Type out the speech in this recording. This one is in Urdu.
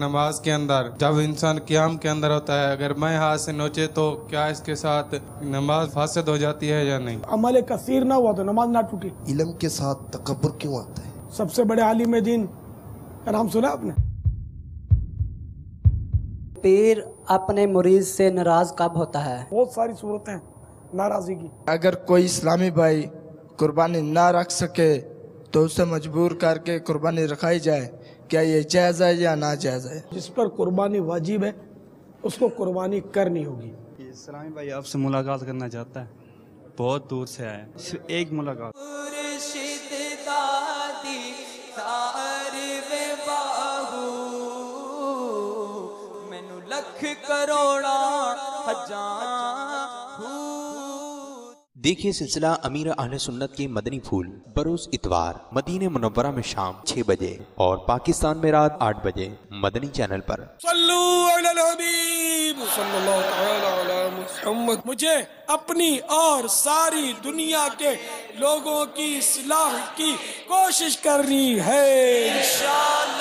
نماز کے اندر جب انسان قیام کے اندر ہوتا ہے، اگر میں ہاتھ سے نوچے تو کیا اس کے ساتھ نماز فاسد ہو جاتی ہے یا نہیں؟ عمل کثیر نہ ہوا تو نماز نہ ٹوٹی۔ علم کے ساتھ تکبر کیوں آتا ہے؟ سب سے بڑے عالم دین کا نام سنا آپ نے؟ پیر اپنے مرید سے ناراض کب ہوتا ہے؟ بہت ساری صورتیں ناراضی کی۔ اگر کوئی اسلامی بھائی قربانی نہ رکھ سکے تو اسے مجبور کر کے قربانی رکھائی جائے، کیا یہ جائز ہے یا ناجائز ہے؟ جس پر قربانی واجب ہے اس کو قربانی کرنی ہوگی۔ اسلامی بھائی آپ سے ملاقات کرنا چاہتا ہے، بہت دور سے آیا ہے، صرف ایک ملاقات۔ دیکھیے سلسلہ امیر اہل سنت کے مدنی پھول بروز اتوار مدینہ منورہ میں شام 6 بجے اور پاکستان میں رات 8 بجے مدنی چینل پر۔ صلو علی الحبیب صلی اللہ تعالی علی محمد۔ مجھے اپنی اور ساری دنیا کے لوگوں کی اصلاح کی کوشش کرنی ہے انشاءاللہ۔